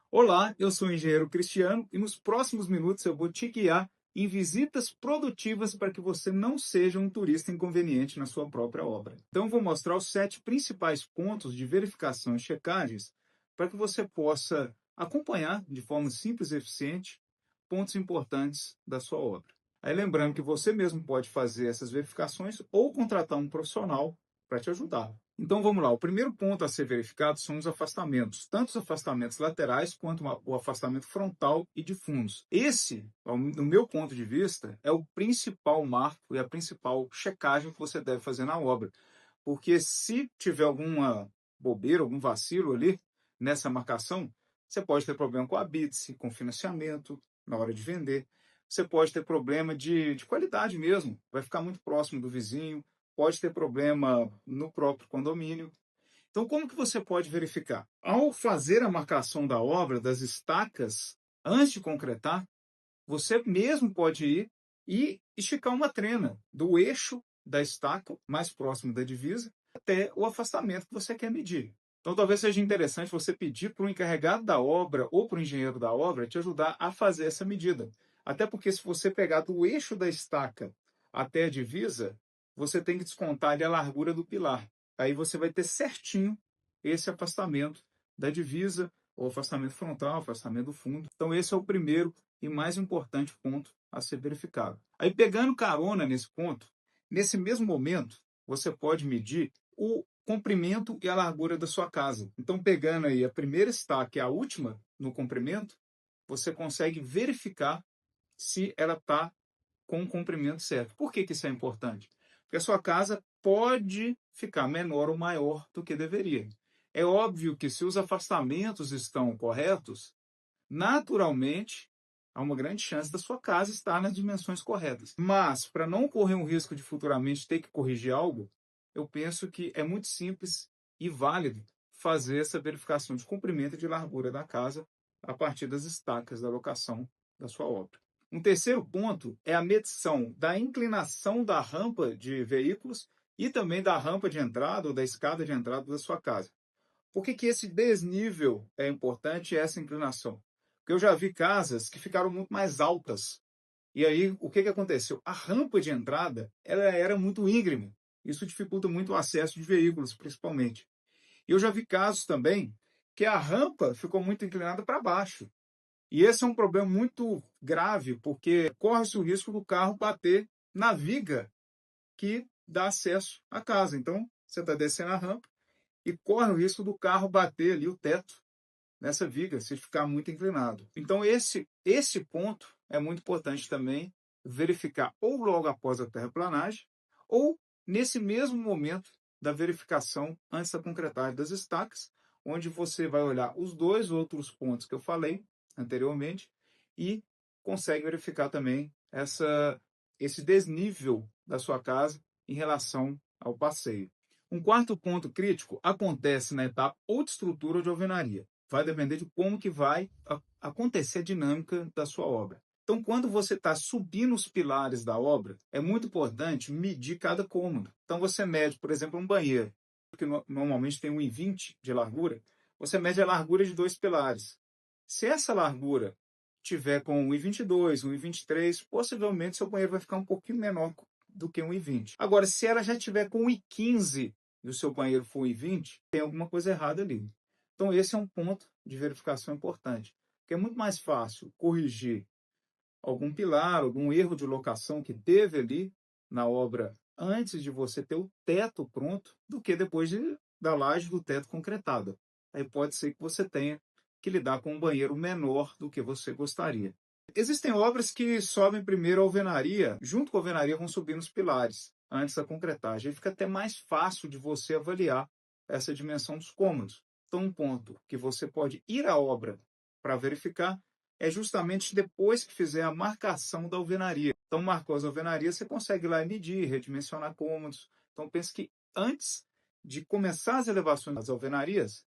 Olá, eu sou o engenheiro Cristiano e nos próximos minutos eu vou te guiar em visitas produtivas para que você não seja um turista inconveniente na sua própria obra. Então, eu vou mostrar os 7 principais pontos de verificação e checagens para que você possa acompanhar de forma simples e eficiente pontos importantes da sua obra. Aí, lembrando que você mesmo pode fazer essas verificações ou contratar um profissional para te ajudar. Então vamos lá, o primeiro ponto a ser verificado são os afastamentos, tanto os afastamentos laterais quanto o afastamento frontal e de fundos. Esse, no meu ponto de vista, é o principal marco e a principal checagem que você deve fazer na obra, porque se tiver alguma bobeira, algum vacilo ali nessa marcação, você pode ter problema com a bits, com financiamento na hora de vender, você pode ter problema de qualidade mesmo, vai ficar muito próximo do vizinho, pode ter problema no próprio condomínio. Então, como que você pode verificar? Ao fazer a marcação da obra, das estacas, antes de concretar, você mesmo pode ir e esticar uma trena do eixo da estaca mais próximo da divisa até o afastamento que você quer medir. Então, talvez seja interessante você pedir para o encarregado da obra ou para o engenheiro da obra te ajudar a fazer essa medida. Até porque se você pegar do eixo da estaca até a divisa, você tem que descontar ali a largura do pilar. Aí você vai ter certinho esse afastamento da divisa, ou afastamento frontal, afastamento do fundo. Então, esse é o primeiro e mais importante ponto a ser verificado. Aí, pegando carona nesse ponto, nesse mesmo momento, você pode medir o comprimento e a largura da sua casa. Então, pegando aí a primeira estaca e a última no comprimento, você consegue verificar se ela está com o comprimento certo. Por que isso é importante? Porque a sua casa pode ficar menor ou maior do que deveria. É óbvio que se os afastamentos estão corretos, naturalmente, há uma grande chance da sua casa estar nas dimensões corretas. Mas, para não correr um risco de futuramente ter que corrigir algo, eu penso que é muito simples e válido fazer essa verificação de comprimento e de largura da casa a partir das estacas da locação da sua obra. Um terceiro ponto é a medição da inclinação da rampa de veículos e também da rampa de entrada ou da escada de entrada da sua casa. Por que esse desnível é importante, essa inclinação? Porque eu já vi casas que ficaram muito mais altas. E aí, o que aconteceu? A rampa de entrada ela era muito íngreme. Isso dificulta muito o acesso de veículos, principalmente. E eu já vi casos também que a rampa ficou muito inclinada para baixo. E esse é um problema muito grave, porque corre-se o risco do carro bater na viga que dá acesso à casa. Então, você está descendo a rampa e corre o risco do carro bater ali o teto nessa viga, se ficar muito inclinado. Então, esse ponto é muito importante também verificar ou logo após a terraplanagem ou nesse mesmo momento da verificação antes da concretagem das estacas, onde você vai olhar os dois outros pontos que eu falei anteriormente e consegue verificar também esse desnível da sua casa em relação ao passeio. Um quarto ponto crítico acontece na etapa ou de estrutura ou de alvenaria. Vai depender de como que vai acontecer a dinâmica da sua obra. Então, quando você está subindo os pilares da obra, é muito importante medir cada cômodo. Então, você mede, por exemplo, um banheiro, que normalmente tem 1,20 de largura, você mede a largura de 2 pilares. Se essa largura tiver com 1,22, 1,23, possivelmente seu banheiro vai ficar um pouquinho menor do que 1,20. Agora, se ela já tiver com 1,15 e o seu banheiro for 1,20, tem alguma coisa errada ali. Então, esse é um ponto de verificação importante, porque é muito mais fácil corrigir algum pilar, algum erro de locação que teve ali na obra antes de você ter o teto pronto, do que depois da laje do teto concretada. Aí pode ser que você tenha que lidar com um banheiro menor do que você gostaria. Existem obras que sobem primeiro a alvenaria, junto com a alvenaria vão subindo os pilares, antes da concretagem. Aí fica até mais fácil de você avaliar essa dimensão dos cômodos. Então, um ponto que você pode ir à obra para verificar é justamente depois que fizer a marcação da alvenaria. Então, marcou as alvenarias, você consegue ir lá e medir, redimensionar cômodos. Então, pense que antes de começar as elevações das alvenarias,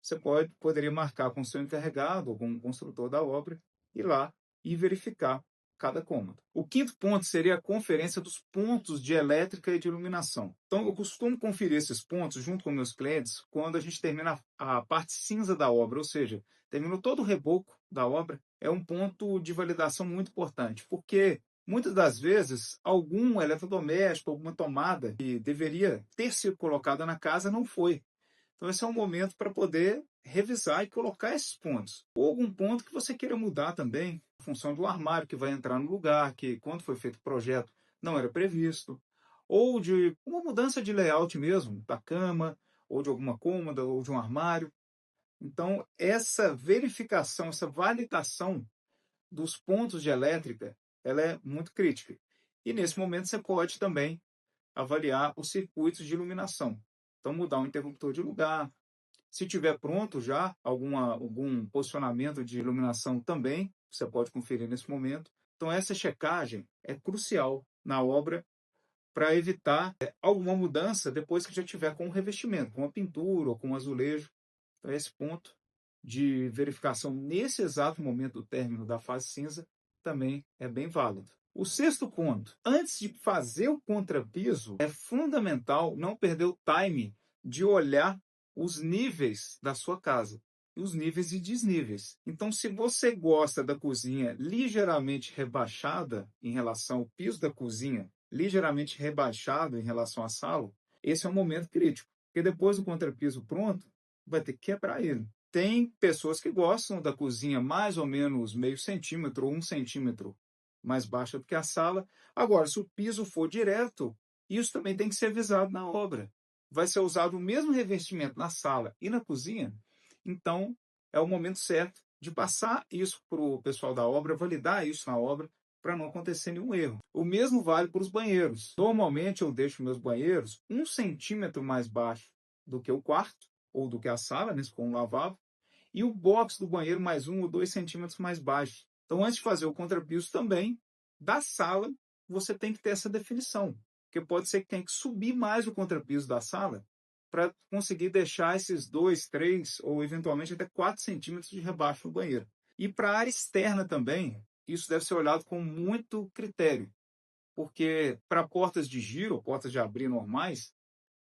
você poderia marcar com o seu encarregado ou com o construtor da obra, ir lá e verificar cada cômodo. O quinto ponto seria a conferência dos pontos de elétrica e de iluminação. Então, eu costumo conferir esses pontos junto com meus clientes quando a gente termina a parte cinza da obra, ou seja, terminou todo o reboco da obra, é um ponto de validação muito importante, porque muitas das vezes algum eletrodoméstico, alguma tomada que deveria ter sido colocada na casa não foi. Então esse é um momento para poder revisar e colocar esses pontos. Ou algum ponto que você queira mudar também, em função do armário que vai entrar no lugar, que quando foi feito o projeto não era previsto, ou de uma mudança de layout mesmo, da cama, ou de alguma cômoda, ou de um armário. Então, essa verificação, essa validação dos pontos de elétrica, ela é muito crítica. E nesse momento você pode também avaliar os circuitos de iluminação. Então, mudar o interruptor de lugar. Se tiver pronto já algum posicionamento de iluminação também, você pode conferir nesse momento. Então, essa checagem é crucial na obra para evitar alguma mudança depois que já tiver com o revestimento, com a pintura ou com o azulejo. Então, esse ponto de verificação nesse exato momento do término da fase cinza também é bem válido. O sexto ponto, antes de fazer o contrapiso, é fundamental não perder o time de olhar os níveis da sua casa, os níveis e desníveis. Então, se você gosta da cozinha ligeiramente rebaixada em relação ao piso da cozinha, ligeiramente rebaixado em relação à sala, esse é um momento crítico, porque depois do contrapiso pronto, vai ter que quebrar ele. Tem pessoas que gostam da cozinha mais ou menos meio centímetro ou 1 centímetro mais baixa do que a sala. Agora, se o piso for direto, isso também tem que ser avisado na obra. Vai ser usado o mesmo revestimento na sala e na cozinha, então é o momento certo de passar isso para o pessoal da obra, validar isso na obra, para não acontecer nenhum erro. O mesmo vale para os banheiros. Normalmente eu deixo meus banheiros 1 centímetro mais baixo do que o quarto, ou do que a sala, né, com um lavabo, e o box do banheiro mais 1 ou 2 centímetros mais baixo. Então, antes de fazer o contrapiso também, da sala, você tem que ter essa definição, porque pode ser que tenha que subir mais o contrapiso da sala para conseguir deixar esses 2, 3 ou eventualmente até 4 centímetros de rebaixo no banheiro. E para a área externa também, isso deve ser olhado com muito critério, porque para portas de giro, portas de abrir normais,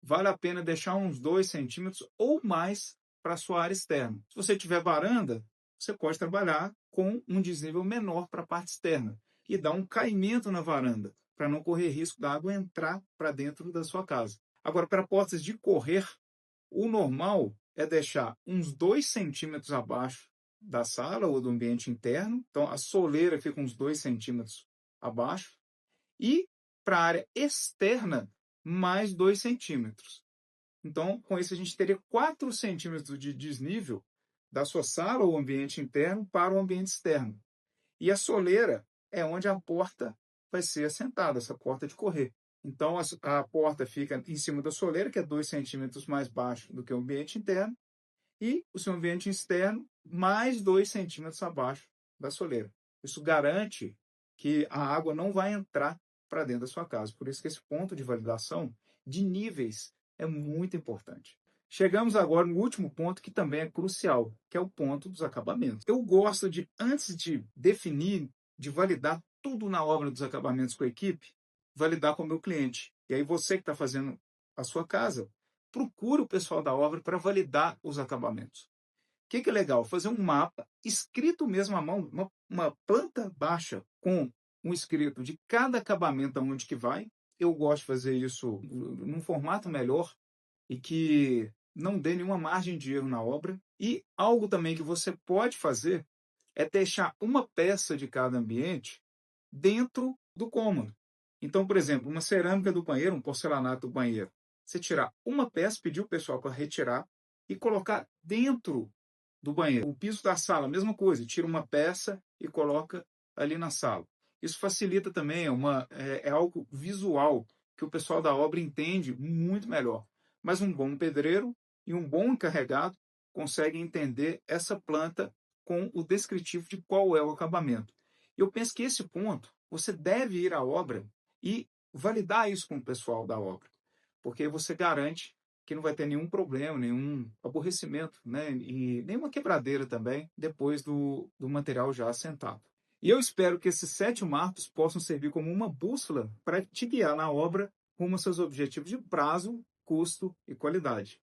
vale a pena deixar uns 2 centímetros ou mais para a sua área externa. Se você tiver varanda, você pode trabalhar com um desnível menor para a parte externa e dar um caimento na varanda, para não correr risco da água entrar para dentro da sua casa. Agora, para portas de correr, o normal é deixar uns 2 centímetros abaixo da sala ou do ambiente interno. Então, a soleira fica uns 2 centímetros abaixo. E para a área externa, mais 2 centímetros. Então, com isso, a gente teria 4 centímetros de desnível da sua sala ou ambiente interno para o ambiente externo. E a soleira é onde a porta vai ser assentada, essa porta de correr. Então, a porta fica em cima da soleira, que é 2 centímetros mais baixo do que o ambiente interno, e o seu ambiente externo mais 2 centímetros abaixo da soleira. Isso garante que a água não vai entrar para dentro da sua casa. Por isso que esse ponto de validação de níveis é muito importante. Chegamos agora no último ponto que também é crucial, que é o ponto dos acabamentos. Eu gosto de, antes de definir, de validar tudo na obra dos acabamentos com a equipe, validar com o meu cliente. E aí você que está fazendo a sua casa, procure o pessoal da obra para validar os acabamentos. O que é legal? Fazer um mapa escrito mesmo à mão, uma planta baixa com um escrito de cada acabamento aonde que vai. Eu gosto de fazer isso num formato melhor e que não dê nenhuma margem de erro na obra. E algo também que você pode fazer é deixar uma peça de cada ambiente dentro do cômodo. Então, por exemplo, uma cerâmica do banheiro, um porcelanato do banheiro. Você tirar uma peça, pedir o pessoal para retirar e colocar dentro do banheiro. O piso da sala, mesma coisa, tira uma peça e coloca ali na sala. Isso facilita também, é algo visual que o pessoal da obra entende muito melhor. Mas um bom pedreiro e um bom encarregado conseguem entender essa planta com o descritivo de qual é o acabamento. Eu penso que esse ponto, você deve ir à obra e validar isso com o pessoal da obra, porque você garante que não vai ter nenhum problema, nenhum aborrecimento, né? E nenhuma quebradeira também, depois do material já assentado. E eu espero que esses 7 marcos possam servir como uma bússola para te guiar na obra rumo aos seus objetivos de prazo, custo e qualidade.